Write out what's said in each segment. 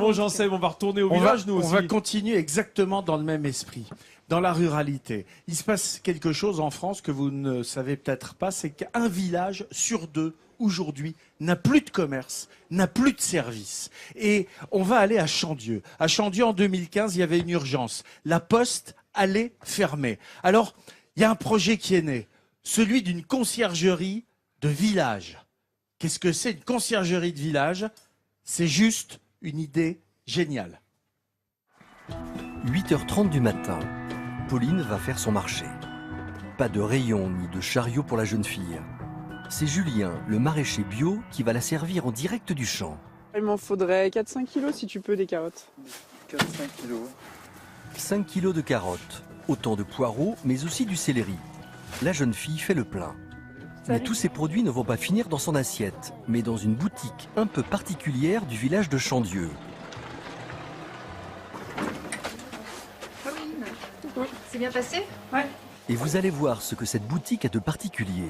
Bon, j'en sais, on va retourner au village, nous aussi. On va continuer exactement dans le même esprit. Dans la ruralité, il se passe quelque chose en France que vous ne savez peut-être pas, c'est qu'un village sur deux, aujourd'hui, n'a plus de commerce, n'a plus de service. Et on va aller à Chandieu. À Chandieu, en 2015, il y avait une urgence. La poste allait fermer. Alors, il y a un projet qui est né, celui d'une conciergerie de village. Qu'est-ce que c'est une conciergerie de village? C'est juste une idée géniale. 8h30 du matin, Pauline va faire son marché. Pas de rayon ni de chariot pour la jeune fille. C'est Julien, le maraîcher bio, qui va la servir en direct du champ. Il m'en faudrait 4-5 kilos si tu peux des carottes. 4-5 kilos. 5 kilos de carottes, autant de poireaux, mais aussi du céleri. La jeune fille fait le plein. Mais tous ces produits ne vont pas finir dans son assiette, mais dans une boutique un peu particulière du village de Chandieu. C'est bien passé? Ouais. Et vous allez voir ce que cette boutique a de particulier.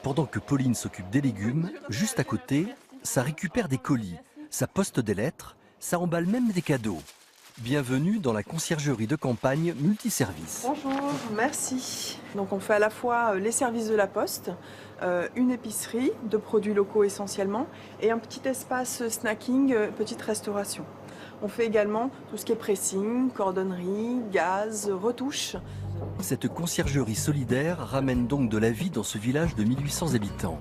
Pendant que Pauline s'occupe des légumes, juste à côté, ça récupère des colis, ça poste des lettres, ça emballe même des cadeaux. Bienvenue dans la conciergerie de campagne multiservice. Bonjour, merci. Donc on fait à la fois les services de la poste, une épicerie de produits locaux essentiellement et un petit espace snacking, petite restauration. On fait également tout ce qui est pressing, cordonnerie, gaz, retouches. Cette conciergerie solidaire ramène donc de la vie dans ce village de 1800 habitants.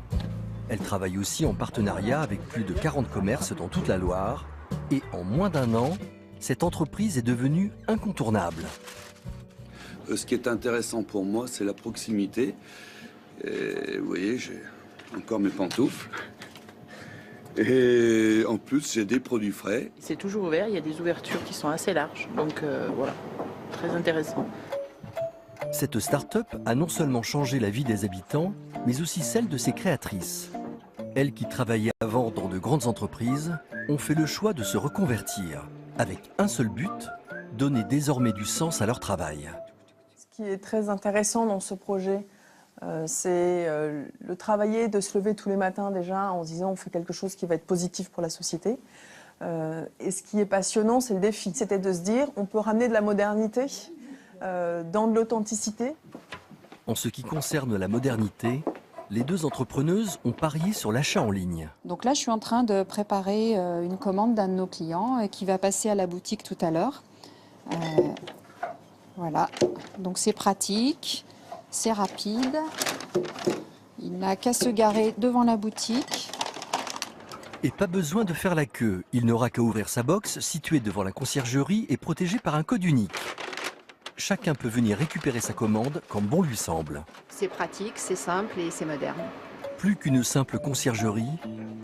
Elle travaille aussi en partenariat avec plus de 40 commerces dans toute la Loire. Et en moins d'un an, cette entreprise est devenue incontournable. Ce qui est intéressant pour moi, c'est la proximité. Et, vous voyez, j'ai encore mes pantoufles. Et en plus, j'ai des produits frais. C'est toujours ouvert, il y a des ouvertures qui sont assez larges. Donc voilà, très intéressant. Cette start-up a non seulement changé la vie des habitants, mais aussi celle de ses créatrices. Elles qui travaillaient avant dans de grandes entreprises ont fait le choix de se reconvertir, avec un seul but, donner désormais du sens à leur travail. Ce qui est très intéressant dans ce projet, c'est le travailler, de se lever tous les matins déjà en se disant on fait quelque chose qui va être positif pour la société. Et ce qui est passionnant, c'est le défi. C'était de se dire on peut ramener de la modernité dans de l'authenticité. En ce qui concerne la modernité, les deux entrepreneuses ont parié sur l'achat en ligne. Donc là, je suis en train de préparer une commande d'un de nos clients qui va passer à la boutique tout à l'heure. Voilà, donc c'est pratique, c'est rapide. Il n'a qu'à se garer devant la boutique. Et pas besoin de faire la queue. Il n'aura qu'à ouvrir sa box située devant la conciergerie et protégée par un code unique. Chacun peut venir récupérer sa commande quand bon lui semble. C'est pratique, c'est simple et c'est moderne. Plus qu'une simple conciergerie,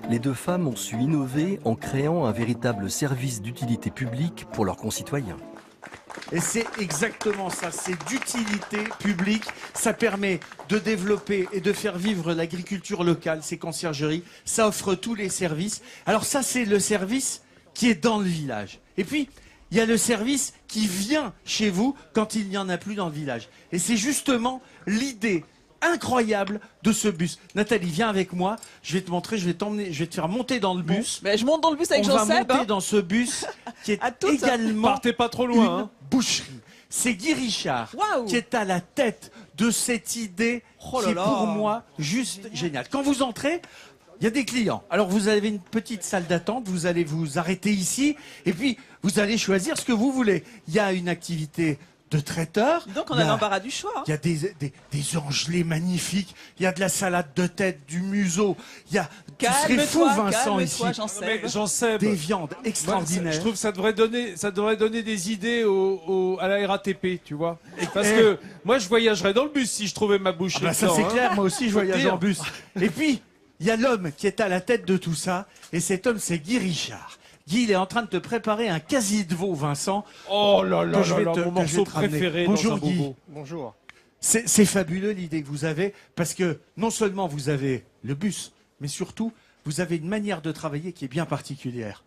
les deux femmes ont su innover en créant un véritable service d'utilité publique pour leurs concitoyens. Et c'est exactement ça, c'est d'utilité publique. Ça permet de développer et de faire vivre l'agriculture locale, ces conciergeries. Ça offre tous les services. Alors ça, c'est le service qui est dans le village. Et puis, il y a le service qui vient chez vous quand il n'y en a plus dans le village. Et c'est justement l'idée incroyable de ce bus. Nathalie, viens avec moi. Je vais te montrer, je vais t'emmener, je vais te faire monter dans le bus. Mais je monte dans le bus avec On va Jean-Seb. monter dans ce bus qui est également Partez pas trop loin. une boucherie. C'est Guy Richard Waouh. qui est à la tête de cette idée qui est pour moi juste géniale. Quand vous entrez, il y a des clients. Alors vous avez une petite salle d'attente, vous allez vous arrêter ici et puis vous allez choisir ce que vous voulez. Il y a une activité de traiteur. Donc on Il y a l'embarras du choix. Il y a des angelés magnifiques, il y a de la salade de tête, du museau, il y a... Tu serais fou, Vincent, ici. Mais Jean-Seb, Des viandes extraordinaires. je trouve que ça devrait donner des idées à la RATP, tu vois. Parce que moi, je voyagerais dans le bus si je trouvais ma bouche. Ah bah ça c'est clair, moi aussi je voyage en bus. Et puis, il y a l'homme qui est à la tête de tout ça, et cet homme c'est Guy Richard. Guy, il est en train de te préparer un quasi de veau, Vincent. Oh là là que je vais là là, te- mon que je vais morceau te ramener. préféré Bonjour dans un Guy. bobo. Bonjour. C'est fabuleux l'idée que vous avez, parce que non seulement vous avez le bus, mais surtout, vous avez une manière de travailler qui est bien particulière.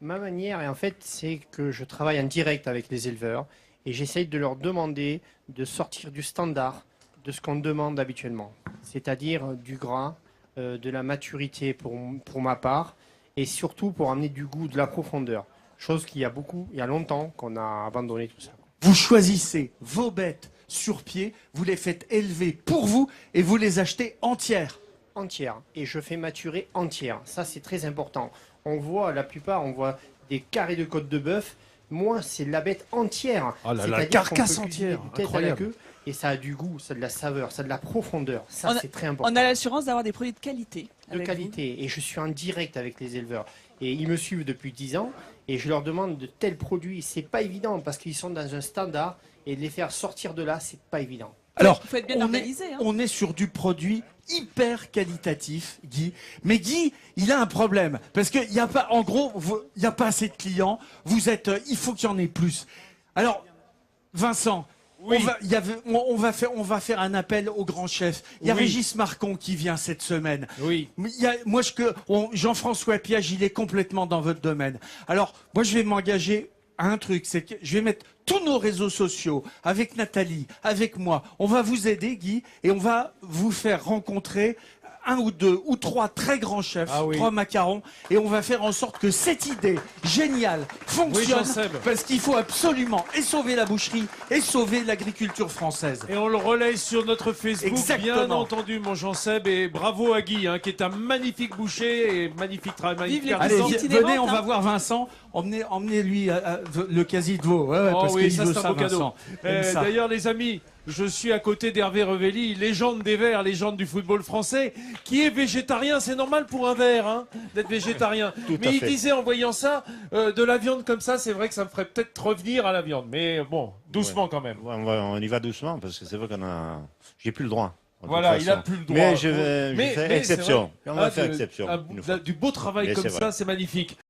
Ma manière, en fait, c'est que je travaille en direct avec les éleveurs et j'essaye de leur demander de sortir du standard de ce qu'on demande habituellement. C'est-à-dire du gras, de la maturité pour ma part et surtout pour amener du goût, de la profondeur. Chose qu'il y a beaucoup, il y a longtemps qu'on a abandonné tout ça. Vous choisissez vos bêtes sur pied, vous les faites élever pour vous et vous les achetez entières. Entière. Et je fais maturer entière. Ça, c'est très important. On voit, la plupart, on voit des carrés de côte de bœuf. Moi, c'est la bête entière. Oh là là, C'est-à-dire carcasse qu'on peut cuisiner entière, du tête à la incroyable. queue, et ça a du goût, ça a de la saveur, ça a de la profondeur. Ça, c'est très important. On a l'assurance d'avoir des produits de qualité. De avec qualité. Et je suis en direct avec les éleveurs. Et ils me suivent depuis 10 ans. Et je leur demande de tels produits. C'est pas évident parce qu'ils sont dans un standard. Et de les faire sortir de là, c'est pas évident. Alors, Il faut être bien organisé. Hein. on est sur du produit hyper qualitatif, Guy. Mais Guy, il a un problème. Parce qu'il n'y a pas, en gros, il n'y a pas assez de clients. Vous êtes, il faut qu'il y en ait plus. Alors, Vincent, Oui. on va faire un appel au grand chef. Il y a Oui. Régis Marcon qui vient cette semaine. Oui. Jean-François Piage, il est complètement dans votre domaine. Alors, moi, je vais m'engager à un truc, c'est que je vais mettre tous nos réseaux sociaux, avec Nathalie, avec moi. On va vous aider, Guy, et on va vous faire rencontrer un ou deux ou trois très grands chefs, Ah oui. 3 macarons, et on va faire en sorte que cette idée géniale fonctionne, Jean-Seb. parce qu'il faut absolument et sauver la boucherie et sauver l'agriculture française. Et on le relaye sur notre Facebook, bien Exactement. entendu, mon Jean-Seb. Et bravo à Guy, hein, qui est un magnifique boucher et magnifique travail. Vive les magnifique Allez, artisan. itinérante, venez, on va hein. voir Vincent. Emmenez-lui le quasi de veau. Ouais, Oh parce oui, qu'il ça veut c'est un ça, beau cadeau. Vincent. Aime ça. D'ailleurs, les amis, je suis à côté d'Hervé Revelli, légende des Verts, légende du football français, qui est végétarien. C'est normal pour un Vert, hein, d'être végétarien. Mais il disait en voyant ça, de la viande comme ça, c'est vrai que ça me ferait peut-être revenir à la viande. Mais bon, doucement quand même. Ouais, on y va doucement parce que c'est vrai qu'on a. J'ai plus le droit. de toute Voilà, il a façon. plus le droit. Mais je fais c'est exception. vrai. On va faire du exception. une fois. beau travail Mais comme c'est ça, vrai. c'est magnifique.